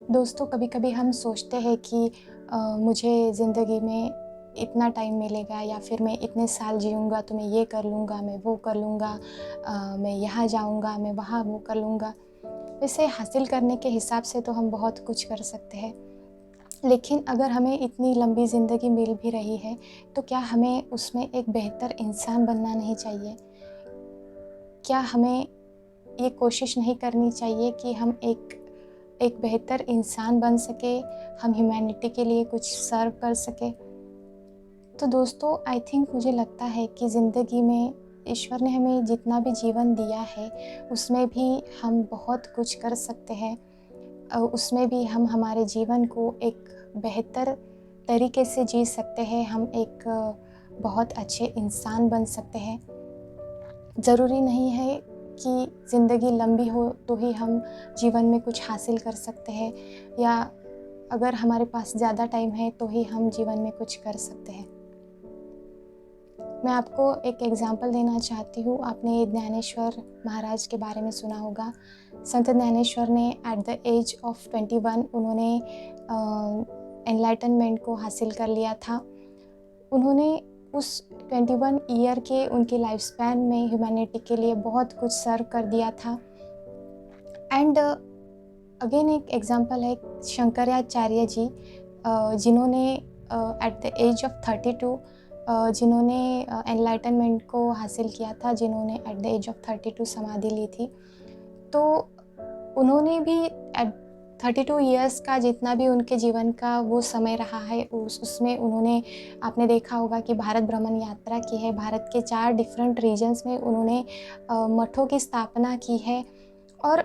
दोस्तों, कभी-कभी हम सोचते हैं कि मुझे ज़िंदगी में इतना टाइम मिलेगा या फिर मैं इतने साल जीऊँगा तो मैं ये कर लूँगा, मैं वो कर लूँगा, मैं यहाँ जाऊँगा, मैं वहाँ वो कर लूँगा। वैसे हासिल करने के हिसाब से तो हम बहुत कुछ कर सकते हैं, लेकिन अगर हमें इतनी लंबी ज़िंदगी मिल भी रही है, तो क्या हमें उसमें एक बेहतर इंसान बनना नहीं चाहिए? क्या हमें ये कोशिश नहीं करनी चाहिए कि हम एक एक बेहतर इंसान बन सके, हम ह्यूमैनिटी के लिए कुछ सर्व कर सके? तो दोस्तों, आई थिंक मुझे लगता है कि ज़िंदगी में ईश्वर ने हमें जितना भी जीवन दिया है, उसमें भी हम बहुत कुछ कर सकते हैं। उसमें भी हम हमारे जीवन को एक बेहतर तरीके से जी सकते हैं, हम एक बहुत अच्छे इंसान बन सकते हैं। ज़रूरी नहीं है कि ज़िंदगी लंबी हो तो ही हम जीवन में कुछ हासिल कर सकते हैं, या अगर हमारे पास ज़्यादा टाइम है तो ही हम जीवन में कुछ कर सकते हैं। मैं आपको एक एग्ज़ाम्पल देना चाहती हूँ। आपने ज्ञानेश्वर महाराज के बारे में सुना होगा। संत ज्ञानेश्वर ने एट द एज ऑफ 21 उन्होंने एनलाइटनमेंट को हासिल कर लिया था। उन्होंने उस 21 ईयर के उनके लाइफ स्पैन में ह्यूमैनिटी के लिए बहुत कुछ सर्व कर दिया था। एंड अगेन एक एग्ज़ाम्पल है शंकराचार्य जी, जिन्होंने एट द एज ऑफ 32 जिन्होंने एनलाइटनमेंट को हासिल किया था, जिन्होंने एट द एज ऑफ 32 समाधि ली थी। तो उन्होंने भी एट 32 ईयर्स का जितना भी उनके जीवन का वो समय रहा है, उसमें उन्होंने, आपने देखा होगा कि भारत भ्रमण यात्रा की है। भारत के 4 डिफरेंट रीजन्स में उन्होंने मठों की स्थापना की है, और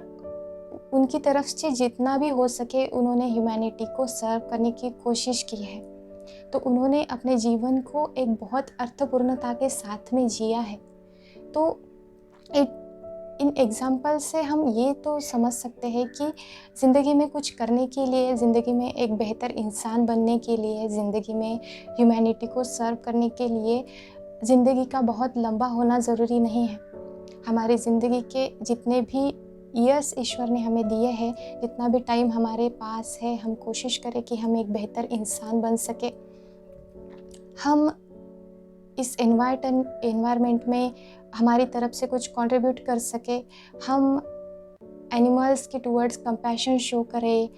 उनकी तरफ से जितना भी हो सके उन्होंने ह्यूमैनिटी को सर्व करने की कोशिश की है। तो उन्होंने अपने जीवन को एक बहुत अर्थपूर्णता के साथ में जिया है। तो इन एग्ज़ाम्पल से हम ये तो समझ सकते हैं कि ज़िंदगी में कुछ करने के लिए, ज़िंदगी में एक बेहतर इंसान बनने के लिए, ज़िंदगी में ह्यूमैनिटी को सर्व करने के लिए ज़िंदगी का बहुत लंबा होना ज़रूरी नहीं है। हमारी ज़िंदगी के जितने भी ईयर्स ईश्वर ने हमें दिए हैं, जितना भी टाइम हमारे पास है, हम कोशिश करें कि हम एक बेहतर इंसान बन सके। हम इस एनवायरनमेंट में हमारी तरफ से कुछ कंट्रीब्यूट कर सके। हम एनिमल्स के टुवर्ड्स कंपैशन शो करें,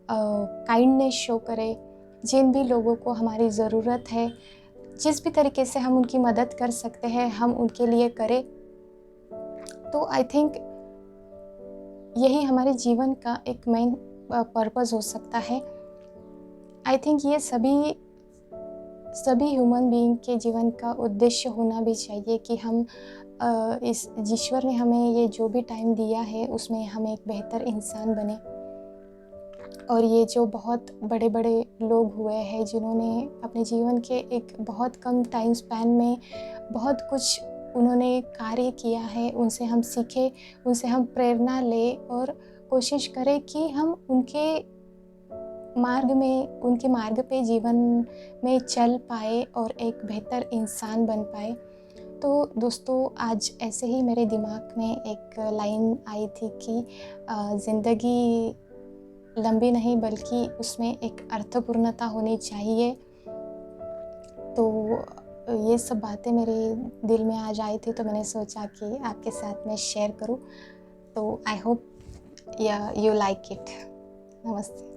काइंडनेस शो करें। जिन भी लोगों को हमारी ज़रूरत है, जिस भी तरीके से हम उनकी मदद कर सकते हैं, हम उनके लिए करें। तो आई थिंक यही हमारे जीवन का एक मेन पर्पस हो सकता है। आई थिंक ये सभी ह्यूमन बीइंग के जीवन का उद्देश्य होना भी चाहिए कि हम इस ईश्वर ने हमें ये जो भी टाइम दिया है उसमें हम एक बेहतर इंसान बने। और ये जो बहुत बड़े बड़े लोग हुए हैं जिन्होंने अपने जीवन के एक बहुत कम टाइम स्पैन में बहुत कुछ उन्होंने कार्य किया है, उनसे हम सीखें, उनसे हम प्रेरणा लें और कोशिश करें कि हम उनके मार्ग पे जीवन में चल पाए और एक बेहतर इंसान बन पाए। तो दोस्तों, आज ऐसे ही मेरे दिमाग में एक लाइन आई थी कि ज़िंदगी लंबी नहीं बल्कि उसमें एक अर्थपूर्णता होनी चाहिए। तो ये सब बातें मेरे दिल में आज आई थी, तो मैंने सोचा कि आपके साथ मैं शेयर करूं। तो I hope you like it. नमस्ते।